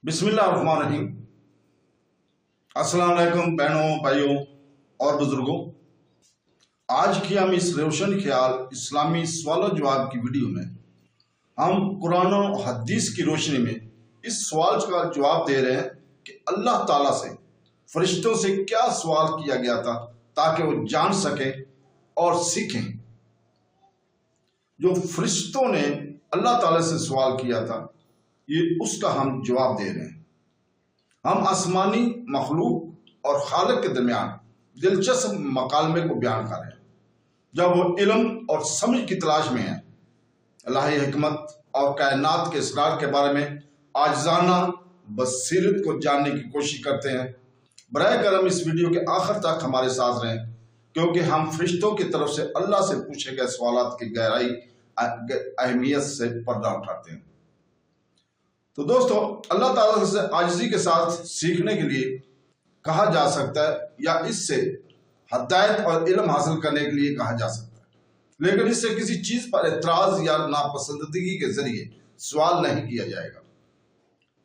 बिस्मिल्लाहिर्रहमानिर्रहीम। अस्सलाम वालेकुम बहनों, भाइयों और बुजुर्गों। आज की हम इस रोशन ख्याल इस्लामी सवाल जवाब की वीडियो में हम कुरान और हदीस की रोशनी में इस सवाल का जवाब दे रहे हैं कि अल्लाह ताला से फरिश्तों से क्या सवाल किया गया था ताकि वो जान सकें और सीखें। जो फरिश्तों ने अल्लाह ताला से सवाल किया था ये उसका हम जवाब दे रहे हैं। हम आसमानी मखलूक और खालिक के दरमियान दिलचस्प मकालमे को बयान कर रहे हैं जब वो इल्म और समझ की तलाश में है। अल्लाही हिकमत और कायनात के इसरार के बारे में आजिज़ाना बसीरत को जानने की कोशिश करते हैं। बराए करम इस वीडियो के आखिर तक हमारे साथ रहें, क्योंकि हम फरिश्तों की तरफ से अल्लाह से पूछे गए सवालात की गहराई अहमियत से पर्दा उठाते हैं। तो दोस्तों, अल्लाह ताला से आजिज़ी के साथ सीखने के लिए कहा जा सकता है या इससे हिदायत और इल्म हासिल करने के लिए कहा जा सकता है, लेकिन इससे किसी चीज पर एतराज या नापसंदगी के जरिए सवाल नहीं किया जाएगा।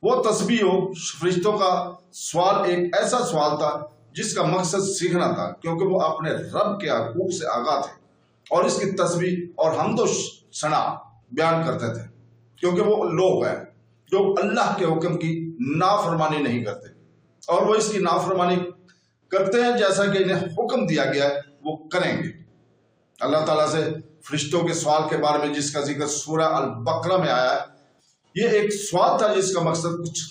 वो तस्बीह हो, फरिश्तों का सवाल एक ऐसा सवाल था जिसका मकसद सीखना था, क्योंकि वो अपने रब के हकूक से आगाह थे और इसकी तस्बीह और हमदो सना बयान करते थे, क्योंकि वो लोग हैं जो अल्लाह के हुक्म की नाफरमानी नहीं करते और वो इसकी नाफरमानी करते हैं जैसा कि इन्हें हुक्म दिया गया है वो करेंगे। अल्लाह ताला से फरिश्तों के सवाल के बारे में जिसका जिक्र सूरह अल बकरा में आया है, ये एक सवाल था जिसका मकसद कुछ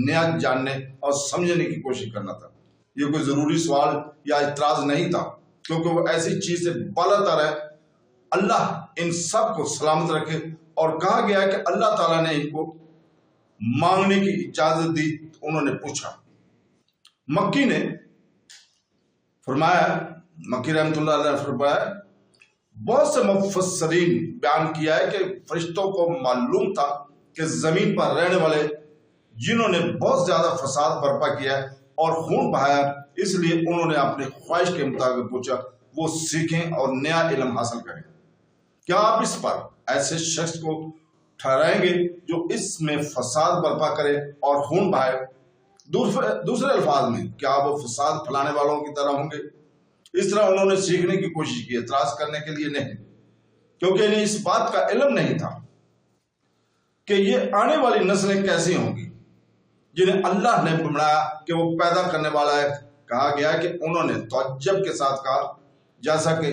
नया जानने और समझने की कोशिश करना था। ये कोई जरूरी सवाल या इतराज नहीं था, क्योंकि वो ऐसी चीज से बालातर है। अल्लाह इन सब को सलामत रखे। और कहा गया है कि अल्लाह ताला ने इनको मांगने की इजाजत दी। उन्होंने पूछा। मक्की ने फरमाया, मक्की रहमतुल्लाह अलैह फरमाया, बहुत से मुफस्सरीन बयान किया है कि फरिश्तों को मालूम था कि जमीन पर रहने वाले जिन्होंने बहुत ज्यादा फसाद बर्पा किया है और खून बहाया, इसलिए उन्होंने अपनी ख्वाहिश के मुताबिक पूछा वो सीखें और नया इल्म हासिल करें। क्या आप इस पर ऐसे शख्स को ठहराएंगे जो इसमें फसाद बर्पा करे और खून बहाए? दूसरे अल्फाज में, क्या वो फसाद फैलाने वालों की तरह होंगे? इस तरह उन्होंने सीखने की कोशिश की, एतराज करने के लिए नहीं, क्योंकि इन्हें इस बात का इल्म नहीं था कि ये आने वाली नस्लें कैसी होंगी जिन्हें अल्लाह ने बनाया कि वो पैदा करने वाला है। कहा गया कि उन्होंने तअज्जुब के साथ कहा, जैसा कि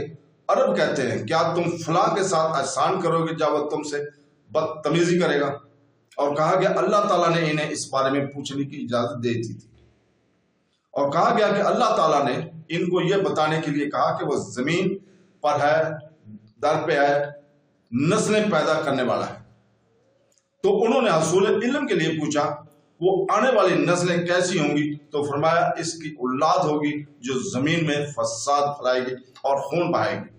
अरब कहते हैं, क्या तुम फलां के साथ एहसान करोगे जब वह तुमसे बदतमीजी करेगा? और कहा गया अल्लाह ताला ने इन्हें इस बारे में पूछने की इजाजत दे दी थी। और कहा गया कि अल्लाह ताला ने इनको यह बताने के लिए कहा कि वह जमीन पर है, दर पे है, नस्लें पैदा करने वाला है। तो उन्होंने हसूल इल्म के लिए पूछा वो आने वाली नस्लें कैसी होंगी, तो फरमाया इसकी औलाद होगी जो जमीन में फसाद फैलाएगी और खून बहाएगी।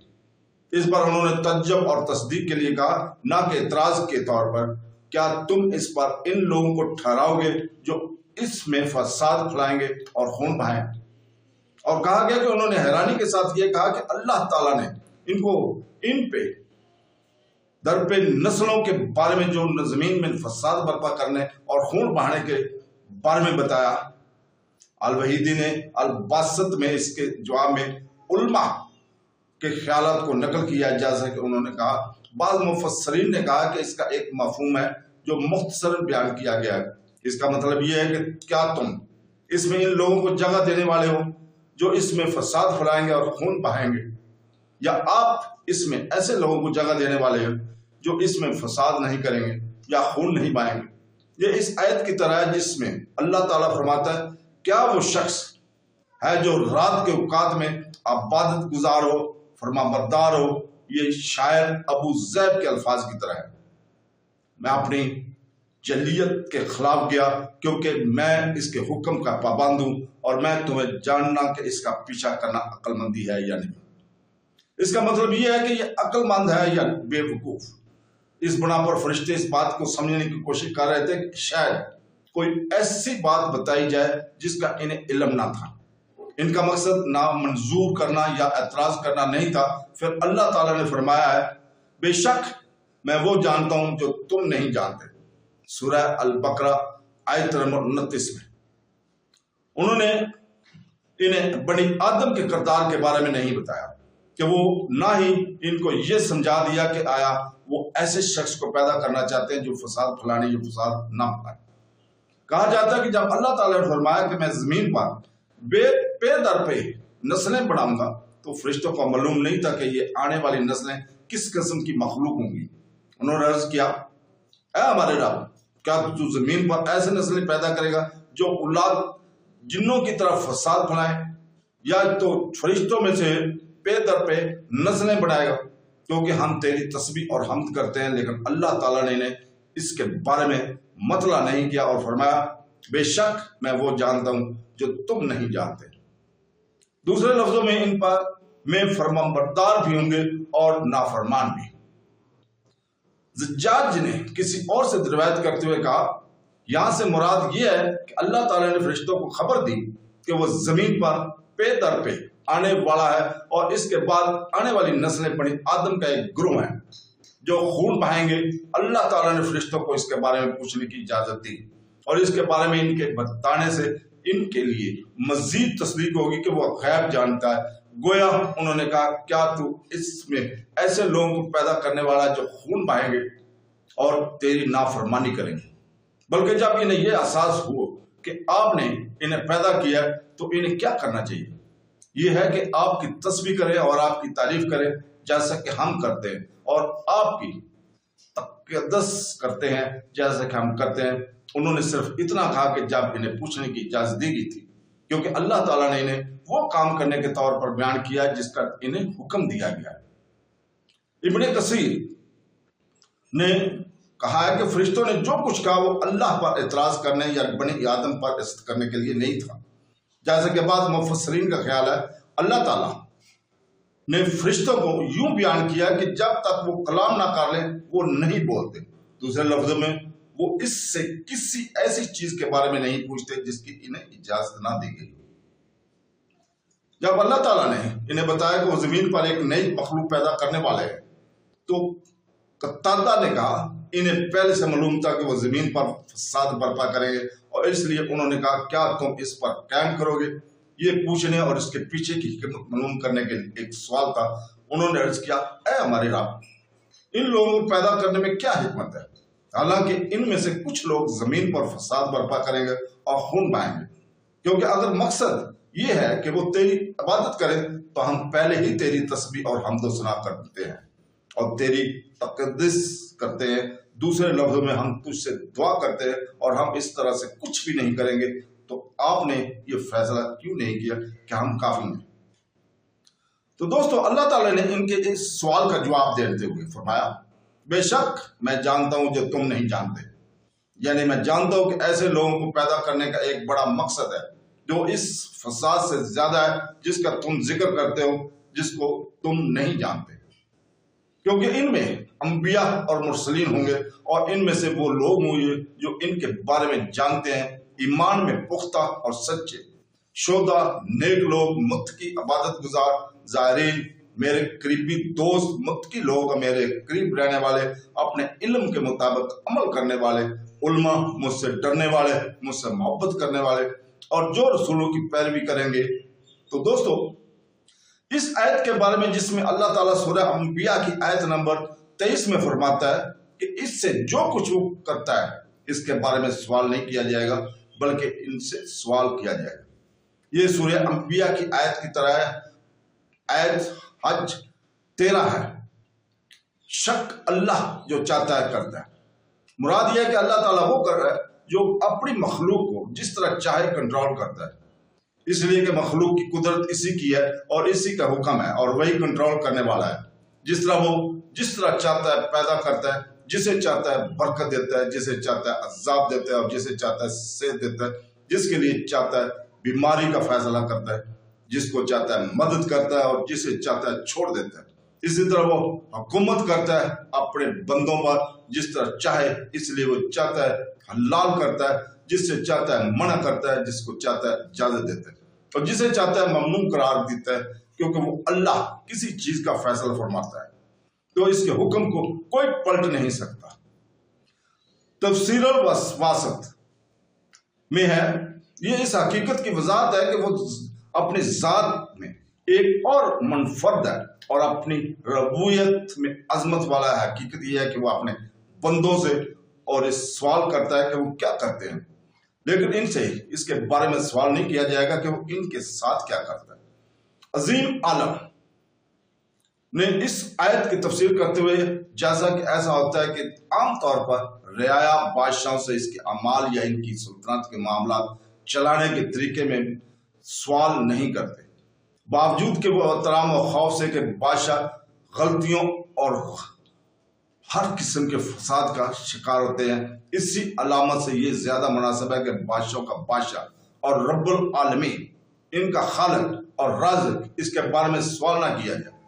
इस पर उन्होंने तज्जुब और तस्दीक के लिए कहा, ना कि इतराज के तौर पर, क्या तुम इस पर इन लोगों को ठहराओगे जो इसमें फसाद फैलाएंगे और खून बहाएंगे? और कहा गया कि उन्होंने हैरानी के साथ ये कहा कि अल्लाह ताला ने इनको इन पे दर पे नस्लों के बारे में जो जमीन में फसाद बर्पा करने और खून बहाने के बारे में बताया। अल वहीदी ने अल बासत में इसके जवाब में उल्मा के ख्यालात को नकल किया, जैसा कि उन्होंने कहा, बाद मुफस्सरीन ने कहा कि इसका एक मफहूम है जो मुख्तसर बयान किया गया है। इसका मतलब यह है कि क्या तुम इसमें इन लोगों को जगह देने वाले हो जो इसमें फसाद फैलाएंगे और खून बहाएंगे, या आप इसमें ऐसे लोगों को जगह देने वाले हो जो इसमें फसाद नहीं करेंगे या खून नहीं बहाएंगे? ये इस आयत की तरह है जिसमें अल्लाह ताला फरमाता है, क्या वो शख्स है जो रात के औकात में इबादत गुजार हो, फरमाबरदार हो? ये शायर अबू ज़ैब के अल्फाज की तरह है। मैं अपनी जलियत के खिलाफ गया क्योंकि मैं इसके हुक्म का पाबंद हूं और मैं तुम्हें जानना कि इसका पीछा करना अक्लमंदी है या नहीं। इसका मतलब यह है कि यह अक्लमंद है या बेवकूफ। इस बुना पर फरिश्ते इस बात को समझने की कोशिश कर रहे थे कि शायद कोई ऐसी बात बताई जाए जिसका इन्हें इल्म ना था। इनका मकसद ना मंजूर करना या एतराज करना नहीं था। फिर अल्लाह ताला ने फरमाया है, बेशक मैं वो जानता हूं जो तुम नहीं जानते। सूरह अल बकरा आयत नंबर 29 में। उन्होंने इन्हें बनी आदम के किरदार के बारे में नहीं बताया कि वो, ना ही इनको ये समझा दिया कि आया वो ऐसे शख्स को पैदा करना चाहते हैं जो फसाद फैलाने, जो फसाद ना फैलाए। कहा जाता है कि जब अल्लाह ताला ने फरमाया कि मैं जमीन पर पे दर पे नस्लें बढ़ाऊंगा, तो फरिश्तों को मालूम नहीं था कि ये आने वाली नस्लें किस किस्म की मखलूक होंगी। उन्होंने अर्ज किया, ऐ हमारे रब, क्या तू जमीन पर ऐसे नस्लें पैदा करेगा जो औलाद जिन्नों की तरफ फसाद फैलाए, या तो फरिश्तों में से पे दर पे नस्लें बढ़ाएगा? क्योंकि हम तेरी तस्बीह और हम्द करते हैं। लेकिन अल्लाह ताला ने इन्हें इसके बारे में मतला नहीं किया और फरमाया, बेशक मैं वो जानता हूं जो तुम नहीं जानते। दूसरे लफ्जों में इन पर में फरमाबरदार भी होंगे और नाफरमान भी। ज़ज्जाज ने किसी और से रिवायत करते हुए कहा, यहां से मुराद यह है कि अल्लाह ताला ने फरिश्तों को खबर दी कि वो जमीन पर पे दर पे आने वाला है और इसके बाद आने वाली नस्लें बनी आदम का एक ग्रुप है जो खून बहाएंगे। अल्लाह ताला ने फरिश्तों को इसके बारे में पूछने की इजाजत दी और इसके बारे में इनके बताने से इनके लिए मजीद तस्दीक होगी कि वो गैब जानता है। गोया उन्होंने कहा, क्या तू इसमें ऐसे लोगों को पैदा करने वाला जो खून बहाएंगे और तेरी नाफरमानी करेंगे? बल्कि जब इन्हें यह एहसास हो कि आपने इन्हें पैदा किया तो इन्हें क्या करना चाहिए? यह है कि आपकी तस्बीह करें और आपकी तारीफ करें जैसा कि हम करते हैं, और आपकी तक़द्दुस करते हैं जैसा कि हम करते हैं। उन्होंने सिर्फ इतना कहा कि जब इन्हें पूछने की इजाजत दी गई थी, क्योंकि अल्लाह ताला ने इन्हें वो काम करने के तौर पर बयान किया जिसका इन्हें हुक्म दिया गया है। इब्ने कसीर ने कहा है कि फरिश्तों ने जो कुछ कहा वो अल्लाह पर एतराज करने या बनी आदम पर इज्जत करने के लिए नहीं था। जैसे कि बाद मुफस्सरीन का ख्याल है, अल्लाह ताला ने फरिश्तों को यूं बयान किया कि जब तक वो कलाम ना कर लें वो नहीं बोलते। दूसरे लफ्जों में वो इससे किसी ऐसी चीज के बारे में नहीं पूछते जिसकी इन्हें इजाजत ना दी गई। जब अल्लाह ताला ने इन्हें बताया कि वो जमीन पर एक नई मखलूक पैदा करने वाले हैं, तो कत्तादा ने कहा इन्हें पहले से मालूम था कि वो जमीन पर फसाद बर्पा करेंगे, और इसलिए उन्होंने कहा, क्या तुम इस पर कायम करोगे? ये पूछने और इसके पीछे की हिकमत मालूम करने के लिए एक सवाल था। उन्होंने अर्ज किया, ऐ हमारे रब, इन लोगों को पैदा करने में क्या हिकमत है? हालांकि इनमें से कुछ लोग जमीन पर फसाद बर्पा करेंगे और खून बहाएंगे, क्योंकि अगर मकसद ये है कि वो तेरी इबादत करें तो हम पहले ही तेरी तस्बीह और हम्द व सना करते हैं और तेरी तक़द्दुस करते हैं। दूसरे लफ्जों में हम तुझसे दुआ करते हैं और हम इस तरह से कुछ भी नहीं करेंगे। तो आपने ये फैसला क्यों नहीं किया कि हम काफी हैं? तो दोस्तों, अल्लाह ताला ने इनके इस सवाल का जवाब देते हुए फरमाया, बेशक मैं जानता हूं जो तुम नहीं जानते। यानी मैं जानता हूं कि ऐसे लोगों को पैदा करने का एक बड़ा मकसद है जो इस फसाद से ज्यादा है जिसका तुम जिक्र करते हो, जिसको तुम नहीं जानते। क्योंकि इनमें अंबिया और मुरसलीन होंगे और इनमें से वो लोग होंगे जो इनके बारे में जानते हैं, ईमान में पुख्ता और सच्चे, शोदा, नेक लोग, मुत्तकी, इबादत गुजार, ज़ाहिरीन, मेरे करीबी दोस्त, मुत्तकी लोग, मेरे करीब रहने वाले, अपने इल्म के मुताबिक अमल करने वाले, उल्मा, मुझसे डरने वाले, मुझसे मोहब्बत करने वाले, और जो रसूलों की पैरवी करेंगे। तो दोस्तों, इस आयत के बारे में जिसमें अल्लाह ताला सूरह अंबिया की आयत नंबर 23 में फरमाता है कि इससे जो कुछ वो करता है इसके बारे में सवाल नहीं किया जाएगा, बल्कि इनसे सवाल किया जाएगा। ये सूरह अंबिया की आयत की तरह है। आयत हज 13 है। शक अल्लाह जो चाहता है करता है। मुराद यह है कि अल्लाह ताला वो कर रहा है जो अपनी मखलूक को जिस तरह चाहे कंट्रोल करता है, इसलिए कि मखलूक की कुदरत इसी की है और इसी का हुक्म है और वही कंट्रोल करने वाला है। जिस तरह चाहता है पैदा करता है, जिसे चाहता है बरकत देता है, जिसे चाहता है अजाब देता है और जिसे चाहता है सेहत देता है, जिसके लिए चाहता है बीमारी का फैसला करता है, जिसको चाहता है मदद करता है और जिसे चाहता है छोड़ देता है। इसी तरह वो हुकूमत करता है अपने बंदों पर जिस तरह चाहे, इसलिए वो चाहता है हलाल करता है, जिससे चाहता है मना करता है, जिसको चाहता है इजाजत देता है और जिसे चाहता है ममनून करार देता है, क्योंकि वो अल्लाह किसी चीज का फैसला फरमाता है तो इसके हुक्म को कोई पलट नहीं सकता। तफसीरुल वासत میں ہے، یہ اس حقیقت کی وضاحت ہے کہ وہ اپنی ذات میں ایک اور منفرد ہے اور اپنی ربوبیت میں عظمت والا ہے۔ حقیقت یہ ہے کہ وہ اپنے بندوں سے اور اس سوال کرتا ہے کہ وہ کیا کرتے ہیں، لیکن ان سے اس کے بارے میں سوال نہیں کیا جائے گا کہ وہ ان کے ساتھ کیا کرتا ہے۔ عظیم عالم نے اس آیت کی تفسیر کرتے ہوئے جیسا کہ ایسا ہوتا ہے کہ عام طور پر رعایا بادشاہوں سے اس کے اعمال یا ان کی سلطنت کے معاملات چلانے کے طریقے میں سوال نہیں کرتے، باوجود کہ وہ احترام و خوف سے کہ بادشاہ غلطیوں اور ہر قسم کے فساد کا شکار ہوتے ہیں۔ اسی علامت سے یہ زیادہ مناسب ہے کہ بادشاہوں کا بادشاہ اور رب العالمین، ان کا خالق اور رازق، اس کے بارے میں سوال نہ کیا جائے۔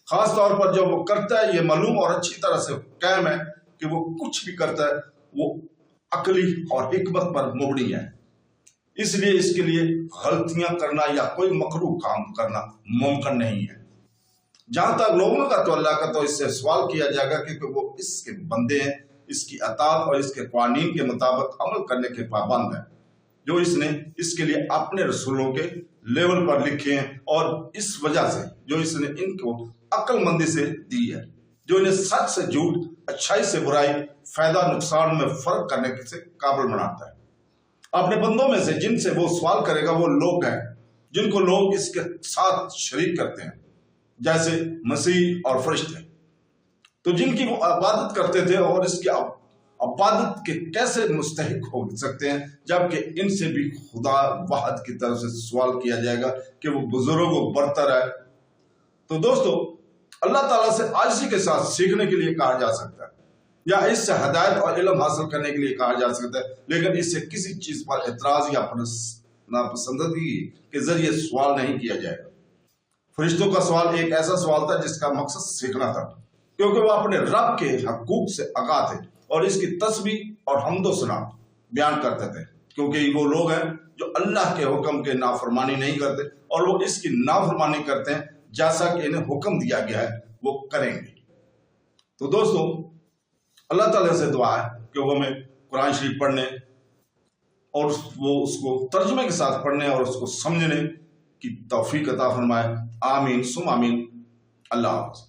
خاص طور پر جب وہ کرتا ہے، یہ معلوم اور اچھی طرح سے قائم ہے کہ وہ کچھ بھی کرتا ہے وہ عقلی اور حکمت پر مبنی ہے، اس لیے اس کے لیے غلطیاں کرنا یا کوئی مکروہ کام کرنا ممکن نہیں ہے۔ جہاں تک لوگوں کا تعلق ہے تو اس سے سوال کیا جائے گا کہ وہ اس کے بندے ہیں، اس کی اطاعت اور اس کے قوانین کے مطابق عمل کرنے کے پابند ہیں جو اس نے اس کے لیے اپنے رسولوں کے لیول پر لکھے ہیں، اور اس وجہ سے جو اس نے ان کو عقل مندی سے دی ہے، جو انہیں سچ سے جھوٹ، اچھائی سے برائی، فائدہ نقصان میں فرق کرنے سے قابل بناتا ہے۔ اپنے بندوں میں سے جن سے وہ سوال کرے گا وہ لوگ ہیں جن کو لوگ اس کے ساتھ شریک کرتے ہیں، جیسے مسیح اور فرشتے، تو جن کی وہ عبادت کرتے تھے، اور اس کی عبادت کے کیسے مستحق ہو سکتے ہیں جبکہ ان سے بھی خدا واحد کی طرف سے سوال کیا جائے گا کہ وہ بزرگ و برتر ہے۔ تو دوستو، اللہ تعالیٰ سے عاجزی کے ساتھ سیکھنے کے لیے کہا جا سکتا ہے، یا اس سے ہدایت اور علم حاصل کرنے کے لیے کہا جا سکتا ہے، لیکن اس سے کسی چیز پر اعتراض یا ناپسندیدگی کے ذریعے سوال نہیں کیا جائے گا۔ فرشتوں کا سوال ایک ایسا سوال تھا جس کا مقصد سیکھنا تھا، کیونکہ وہ اپنے رب کے حقوق سے آگاہ تھے اور اس کی تسبیح اور حمد و ثنا بیان کرتے تھے، کیونکہ وہ لوگ ہیں جو اللہ کے حکم کے نافرمانی نہیں کرتے اور وہ اس کی نافرمانی کرتے ہیں جیسا کہ انہیں حکم دیا گیا ہے وہ کریں گے۔ تو دوستو، اللہ تعالیٰ سے دعا ہے کہ وہ ہمیں قرآن شریف پڑھنے اور وہ اس کو ترجمے کے ساتھ پڑھنے اور اس کو سمجھنے کی توفیق عطا فرمائے۔ آمین ثم آمین۔ اللہ حافظ۔